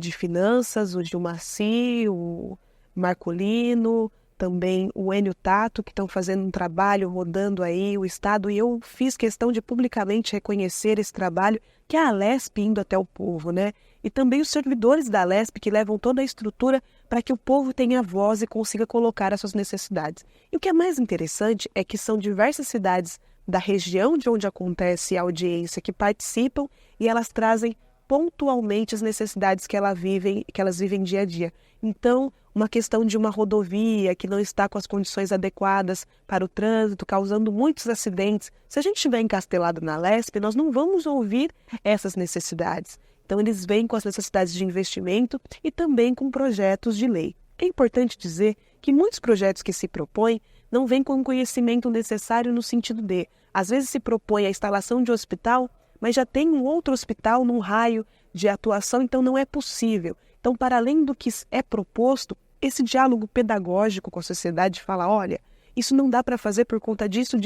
de Finanças, o Gilmaci, o Marcolino, também o Enio Tato, que estão fazendo um trabalho rodando aí o Estado, e eu fiz questão de publicamente reconhecer esse trabalho, que é a Alesp indo até o povo, né? E também os servidores da Alesp que levam toda a estrutura para que o povo tenha voz e consiga colocar as suas necessidades. E o que é mais interessante é que são diversas cidades da região de onde acontece a audiência que participam e elas trazem pontualmente as necessidades que elas vivem dia a dia. Então, uma questão de uma rodovia que não está com as condições adequadas para o trânsito, causando muitos acidentes. Se a gente estiver encastelado na Alesp, nós não vamos ouvir essas necessidades. Então, eles vêm com as necessidades de investimento e também com projetos de lei. É importante dizer que muitos projetos que se propõem não vêm com o conhecimento necessário no sentido de, às vezes se propõe a instalação de um hospital, mas já tem um outro hospital num raio de atuação, então não é possível. Então, para além do que é proposto, esse diálogo pedagógico com a sociedade fala, olha, isso não dá para fazer por conta disso.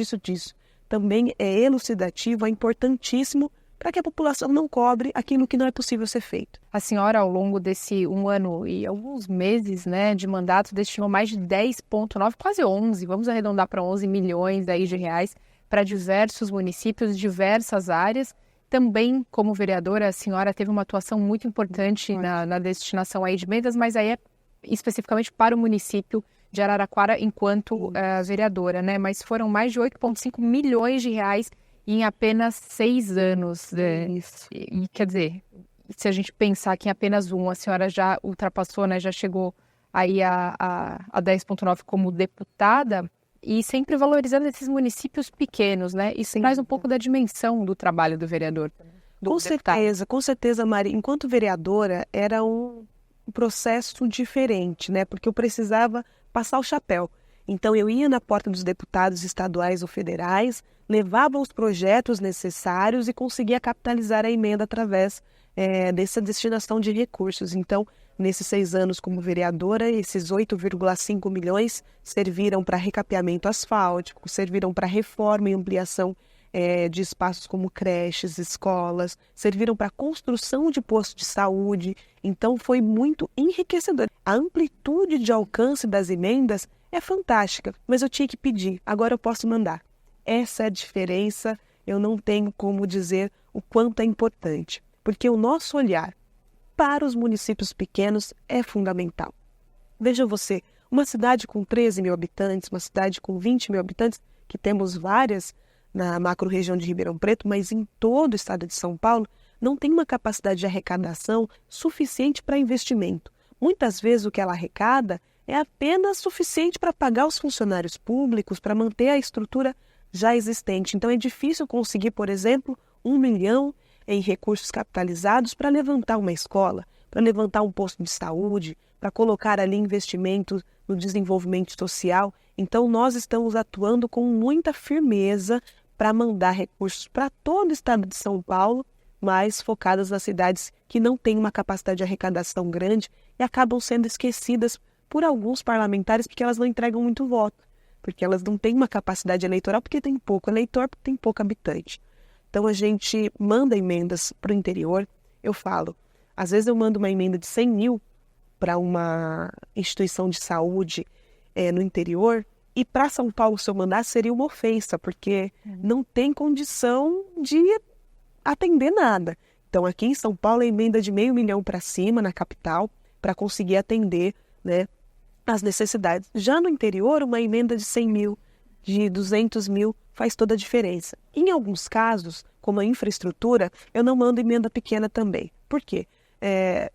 Também é elucidativo, é importantíssimo para que a população não cobre aquilo que não é possível ser feito.
A senhora, ao longo desse 1 ano e alguns meses, né, de mandato, destinou mais de 10,9, quase 11, vamos arredondar para 11 milhões aí de reais para diversos municípios, diversas áreas. Também, como vereadora, a senhora teve uma atuação muito importante na destinação aí de emendas, mas aí é especificamente para o município de Araraquara enquanto vereadora, né? Mas foram mais de 8,5 milhões de reais em apenas 6 anos. E quer dizer, se a gente pensar que em apenas a senhora já ultrapassou, né? Já chegou aí a 10,9 como deputada, e sempre valorizando esses municípios pequenos, né? Isso traz um pouco da dimensão do trabalho do vereador.
Com certeza, Mari. Enquanto vereadora, era um processo diferente, né? Porque eu precisava passar o chapéu. Então, eu ia na porta dos deputados estaduais ou federais, levava os projetos necessários e conseguia capitalizar a emenda através dessa destinação de recursos. Então, nesses 6 anos como vereadora, esses 8,5 milhões serviram para recapeamento asfáltico, serviram para reforma e ampliação de espaços como creches, escolas, serviram para construção de postos de saúde. Então, foi muito enriquecedor. A amplitude de alcance das emendas é fantástica, mas eu tinha que pedir, agora eu posso mandar. Essa é a diferença, eu não tenho como dizer o quanto é importante, porque o nosso olhar para os municípios pequenos é fundamental. Veja você, uma cidade com 13 mil habitantes, uma cidade com 20 mil habitantes, que temos várias na macro-região de Ribeirão Preto, mas em todo o estado de São Paulo, não tem uma capacidade de arrecadação suficiente para investimento. Muitas vezes o que ela arrecada é apenas suficiente para pagar os funcionários públicos, para manter a estrutura já existente. Então é difícil conseguir, por exemplo, 1 milhão em recursos capitalizados para levantar uma escola, para levantar um posto de saúde, para colocar ali investimentos no desenvolvimento social. Então nós estamos atuando com muita firmeza para mandar recursos para todo o estado de São Paulo, mas focadas nas cidades que não têm uma capacidade de arrecadação grande e acabam sendo esquecidas por alguns parlamentares porque elas não entregam muito voto, porque elas não têm uma capacidade eleitoral, porque tem pouco eleitor, porque tem pouco habitante. Então a gente manda emendas para o interior. Eu falo, às vezes eu mando uma emenda de 100 mil para uma instituição de saúde no interior, e para São Paulo, se eu mandar, seria uma ofensa, porque não tem condição de atender nada. Então aqui em São Paulo é emenda de 500 mil para cima, na capital, para conseguir atender, né, as necessidades. Já no interior, uma emenda de 100 mil, de 200 mil, faz toda a diferença. Em alguns casos, como a infraestrutura, eu não mando emenda pequena também. Por quê?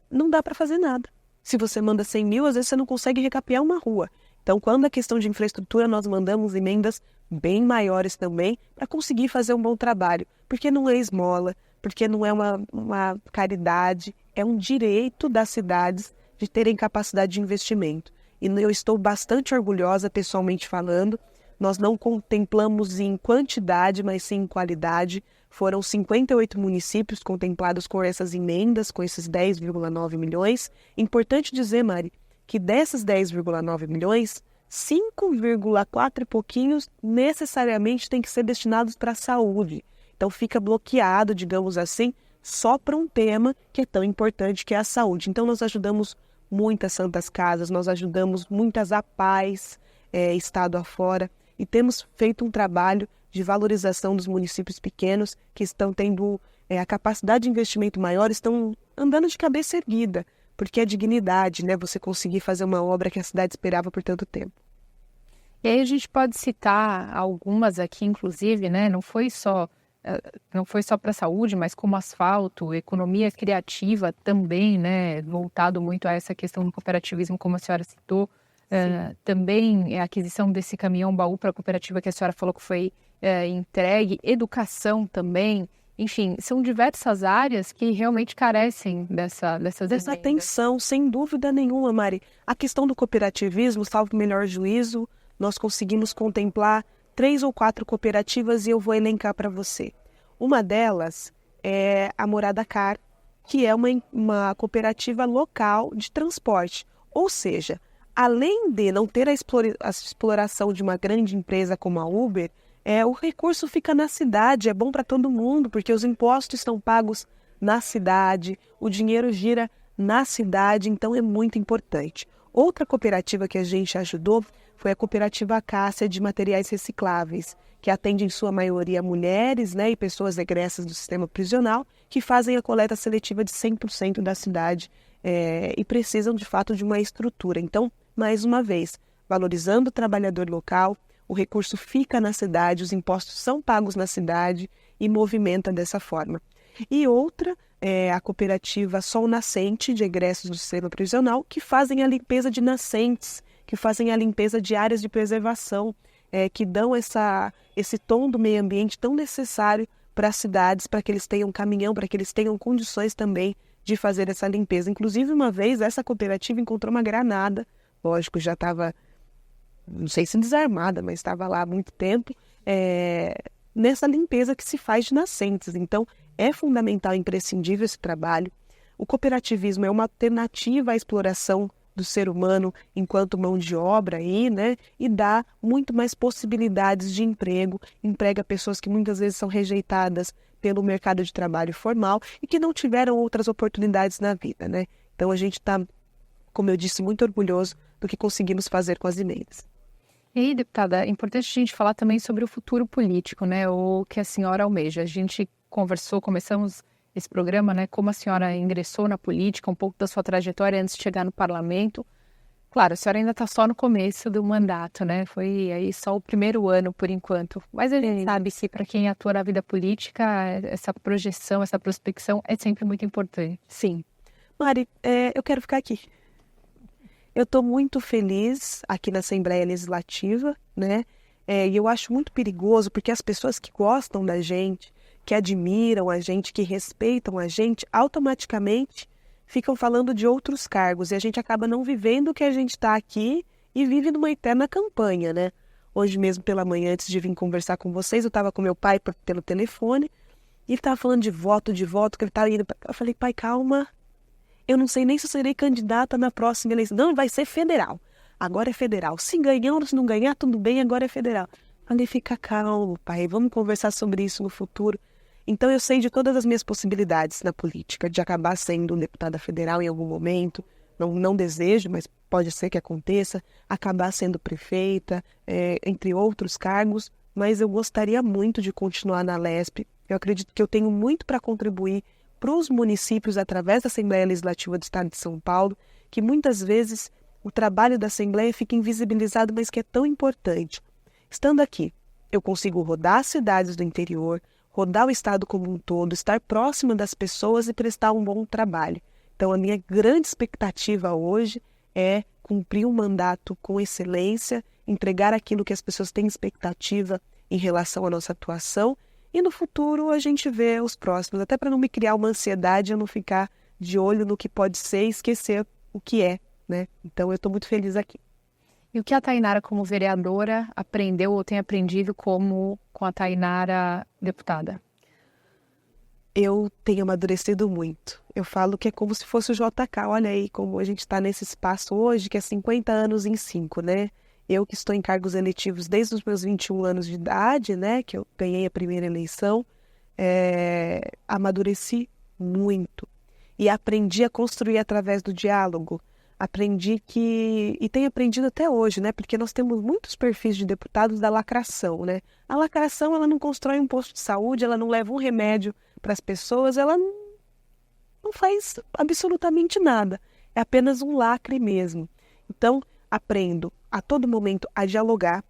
Não dá para fazer nada. Se você manda 100 mil, às vezes você não consegue recapear uma rua. Então, quando é questão de infraestrutura, nós mandamos emendas bem maiores também para conseguir fazer um bom trabalho. Porque não é esmola, porque não é uma caridade, é um direito das cidades de terem capacidade de investimento. E eu estou bastante orgulhosa, pessoalmente falando. Nós não contemplamos em quantidade, mas sim em qualidade. Foram 58 municípios contemplados com essas emendas, com esses 10,9 milhões. Importante dizer, Mari, que dessas 10,9 milhões, 5,4 e pouquinhos necessariamente tem que ser destinados para a saúde. Então fica bloqueado, digamos assim, só para um tema que é tão importante, que é a saúde. Então nós ajudamos muitas santas casas, nós ajudamos muitas APAES, estado afora, e temos feito um trabalho de valorização dos municípios pequenos que estão tendo a capacidade de investimento maior, estão andando de cabeça erguida, porque é dignidade, né? Você conseguir fazer uma obra que a cidade esperava por tanto tempo.
E aí a gente pode citar algumas aqui, inclusive, né? Não foi só para a saúde, mas como asfalto, economia criativa também, né? Voltado muito a essa questão do cooperativismo, como a senhora citou. Também a aquisição desse caminhão baú para a cooperativa que a senhora falou que foi entregue, educação também. Enfim, são diversas áreas que realmente carecem dessa
atenção, sem dúvida nenhuma, Mari. A questão do cooperativismo, salvo o melhor juízo, nós conseguimos contemplar 3 ou 4 cooperativas e eu vou elencar para você. Uma delas é a Morada Car, que é uma cooperativa local de transporte. Ou seja, além de não ter a exploração de uma grande empresa como a Uber, o recurso fica na cidade, é bom para todo mundo, porque os impostos estão pagos na cidade, o dinheiro gira na cidade, então é muito importante. Outra cooperativa que a gente ajudou foi a cooperativa Acácia de materiais recicláveis, que atende em sua maioria mulheres, né, e pessoas egressas do sistema prisional, que fazem a coleta seletiva de 100% da cidade e precisam, de fato, de uma estrutura. Então, mais uma vez, valorizando o trabalhador local, o recurso fica na cidade, os impostos são pagos na cidade e movimenta dessa forma. E outra é a cooperativa Sol Nascente, de egressos do sistema prisional, que fazem a limpeza de nascentes, que fazem a limpeza de áreas de preservação, que dão esse tom do meio ambiente tão necessário para as cidades, para que eles tenham caminhão, para que eles tenham condições também de fazer essa limpeza. Inclusive, uma vez, essa cooperativa encontrou uma granada, lógico, já estava, não sei se desarmada, mas estava lá há muito tempo, nessa limpeza que se faz de nascentes. Então, é fundamental e imprescindível esse trabalho. O cooperativismo é uma alternativa à exploração do ser humano enquanto mão de obra aí, né? E dá muito mais possibilidades de emprego, emprega pessoas que muitas vezes são rejeitadas pelo mercado de trabalho formal e que não tiveram outras oportunidades na vida, né? Então a gente está, como eu disse, muito orgulhoso do que conseguimos fazer com as emendas.
E aí, deputada, é importante a gente falar também sobre o futuro político, né? O que a senhora almeja. A gente começamos esse programa, né? Como a senhora ingressou na política, um pouco da sua trajetória antes de chegar no parlamento. Claro, a senhora ainda está só no começo do mandato, né? Foi aí só o primeiro ano, por enquanto. Mas a gente sabe que para quem atua na vida política, essa projeção, essa prospecção é sempre muito importante.
Sim. Mari, eu quero ficar aqui. Eu estou muito feliz aqui na Assembleia Legislativa, né? E eu acho muito perigoso, porque as pessoas que gostam da gente, que admiram a gente, que respeitam a gente, automaticamente ficam falando de outros cargos. E a gente acaba não vivendo o que a gente está aqui e vive numa eterna campanha, né? Hoje mesmo pela manhã, antes de vir conversar com vocês, eu estava com meu pai pelo telefone e ele estava falando de voto, que ele estava indo... Eu falei, pai, calma. Eu não sei nem se eu serei candidata na próxima eleição. Não, vai ser federal. Agora é federal. Se ganhar ou se não ganhar, tudo bem, agora é federal. Falei, fica calmo, pai. Vamos conversar sobre isso no futuro. Então eu sei de todas as minhas possibilidades na política, de acabar sendo deputada federal em algum momento. Não desejo, mas pode ser que aconteça. Acabar sendo prefeita, entre outros cargos. Mas eu gostaria muito de continuar na Lesp. Eu acredito que eu tenho muito para contribuir para os municípios através da Assembleia Legislativa do Estado de São Paulo, que muitas vezes o trabalho da Assembleia fica invisibilizado, mas que é tão importante. Estando aqui, eu consigo rodar as cidades do interior, rodar o Estado como um todo, estar próximo das pessoas e prestar um bom trabalho. Então, a minha grande expectativa hoje é cumprir um mandato com excelência, entregar aquilo que as pessoas têm expectativa em relação à nossa atuação. E no futuro a gente vê os próximos, até para não me criar uma ansiedade, eu não ficar de olho no que pode ser e esquecer o que é, né? Então eu estou muito feliz aqui.
E o que a Tainara, como vereadora, aprendeu ou tem aprendido com a Tainara deputada?
Eu tenho amadurecido muito. Eu falo que é como se fosse o JK. Olha aí como a gente está nesse espaço hoje, que é 50 anos em 5, né? Eu que estou em cargos eletivos desde os meus 21 anos de idade, né, que eu ganhei a primeira eleição, amadureci muito e aprendi a construir através do diálogo. Aprendi e tenho aprendido até hoje, né, porque nós temos muitos perfis de deputados da lacração, né. A lacração, ela não constrói um posto de saúde, ela não leva um remédio para as pessoas, ela não faz absolutamente nada. É apenas um lacre mesmo. Então, aprendo a todo momento a dialogar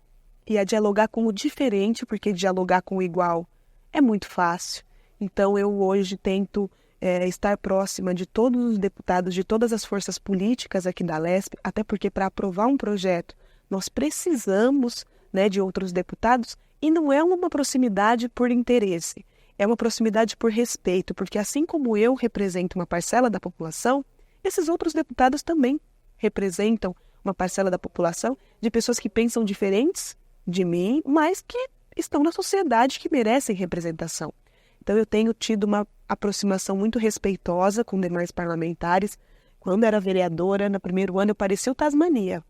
e a dialogar com o diferente, porque dialogar com o igual é muito fácil. Então eu hoje tento estar próxima de todos os deputados, de todas as forças políticas aqui da Lesp, até porque para aprovar um projeto nós precisamos, né, de outros deputados, e não é uma proximidade por interesse, é uma proximidade por respeito, porque assim como eu represento uma parcela da população, esses outros deputados também representam uma parcela da população de pessoas que pensam diferentes de mim, mas que estão na sociedade, que merecem representação. Então eu tenho tido uma aproximação muito respeitosa com demais parlamentares. Quando era vereadora, no primeiro ano, eu parecia o Tasmania.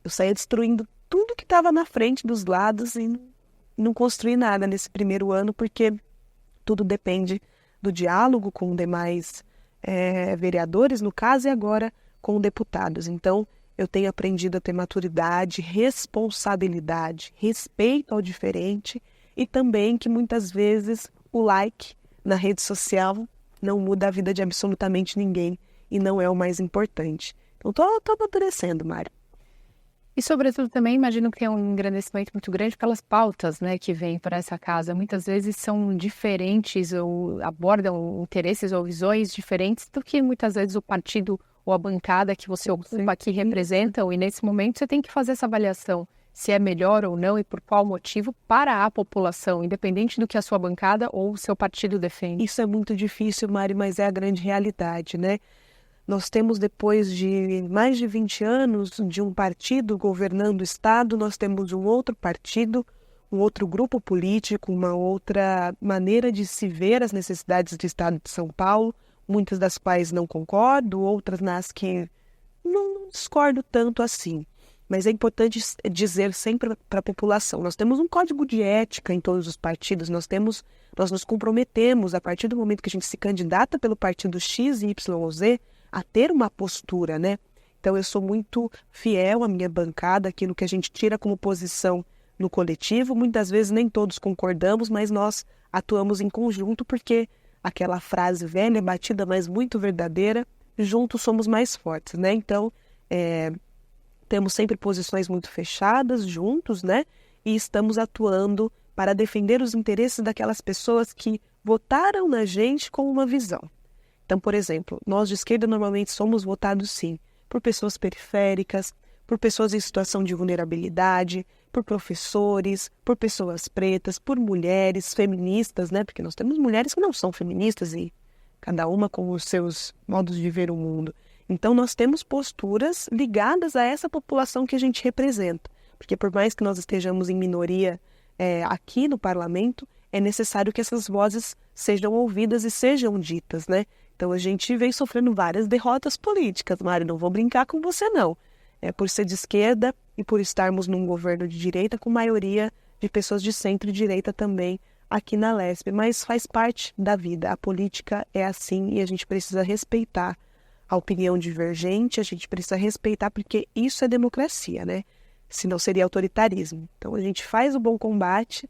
Eu saía destruindo tudo que estava na frente, dos lados, e não construir nada nesse primeiro ano, porque tudo depende do diálogo com demais vereadores, no caso, e agora com deputados. Então, eu tenho aprendido a ter maturidade, responsabilidade, respeito ao diferente e também que muitas vezes o like na rede social não muda a vida de absolutamente ninguém e não é o mais importante. Então, tô amadurecendo, Mário.
E, sobretudo, também imagino que tem um engrandecimento muito grande pelas pautas, né, que vêm para essa casa. Muitas vezes são diferentes ou abordam interesses ou visões diferentes do que muitas vezes o partido ou a bancada que você ocupa aqui representam. E, nesse momento, você tem que fazer essa avaliação se é melhor ou não e por qual motivo para a população, independente do que a sua bancada ou o seu partido defende.
Isso é muito difícil, Mari, mas é a grande realidade, né? Nós temos, depois de mais de 20 anos de um partido governando o Estado, nós temos um outro partido, um outro grupo político, uma outra maneira de se ver as necessidades do Estado de São Paulo, muitas das quais não concordo, outras nas que não discordo tanto assim. Mas é importante dizer sempre para a população, nós temos um código de ética em todos os partidos, nós nos comprometemos, a partir do momento que a gente se candidata pelo partido X, Y ou Z, a ter uma postura, né? Então, eu sou muito fiel à minha bancada, aquilo que a gente tira como posição no coletivo. Muitas vezes nem todos concordamos, mas nós atuamos em conjunto porque aquela frase velha, batida, mas muito verdadeira, juntos somos mais fortes, né? Então, temos sempre posições muito fechadas, juntos, né? E estamos atuando para defender os interesses daquelas pessoas que votaram na gente com uma visão. Então, por exemplo, nós de esquerda normalmente somos votados, sim, por pessoas periféricas, por pessoas em situação de vulnerabilidade, por professores, por pessoas pretas, por mulheres feministas, né? Porque nós temos mulheres que não são feministas e cada uma com os seus modos de ver o mundo. Então, nós temos posturas ligadas a essa população que a gente representa. Porque por mais que nós estejamos em minoria aqui no parlamento, é necessário que essas vozes sejam ouvidas e sejam ditas, né? Então, a gente vem sofrendo várias derrotas políticas, Mário, não vou brincar com você, não. É por ser de esquerda e por estarmos num governo de direita com maioria de pessoas de centro-direita também aqui na Lespe. Mas faz parte da vida, a política é assim e a gente precisa respeitar a opinião divergente, a gente precisa respeitar porque isso é democracia, né? Senão seria autoritarismo. Então, a gente faz o bom combate.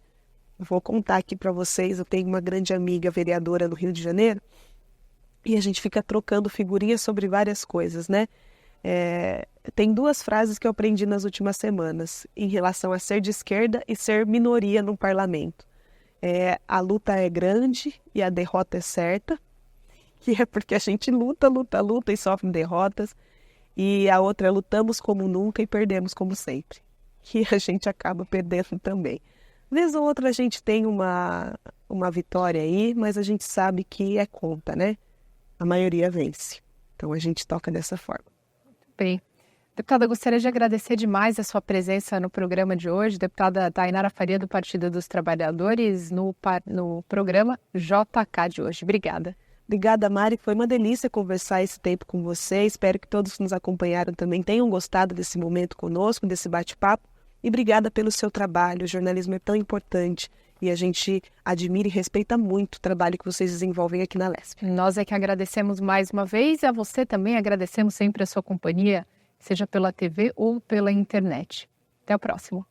Vou contar aqui para vocês, eu tenho uma grande amiga vereadora no Rio de Janeiro, e a gente fica trocando figurinhas sobre várias coisas, né? Tem duas frases que eu aprendi nas últimas semanas em relação a ser de esquerda e ser minoria no parlamento. A luta é grande e a derrota é certa, que é porque a gente luta e sofre derrotas. E a outra é lutamos como nunca e perdemos como sempre, que a gente acaba perdendo também. Vez ou outra a gente tem uma vitória aí, mas a gente sabe que é conta, né? A maioria vence. Então, a gente toca dessa forma.
Bem, deputada, gostaria de agradecer demais a sua presença no programa de hoje. Deputada Tainara Faria, do Partido dos Trabalhadores, no programa JK de hoje. Obrigada.
Obrigada, Mari. Foi uma delícia conversar esse tempo com você. Espero que todos que nos acompanharam também tenham gostado desse momento conosco, desse bate-papo. E obrigada pelo seu trabalho. O jornalismo é tão importante. E a gente admira e respeita muito o trabalho que vocês desenvolvem aqui na Lespe.
Nós é que agradecemos mais uma vez, e a você também agradecemos sempre a sua companhia, seja pela TV ou pela internet. Até o próximo.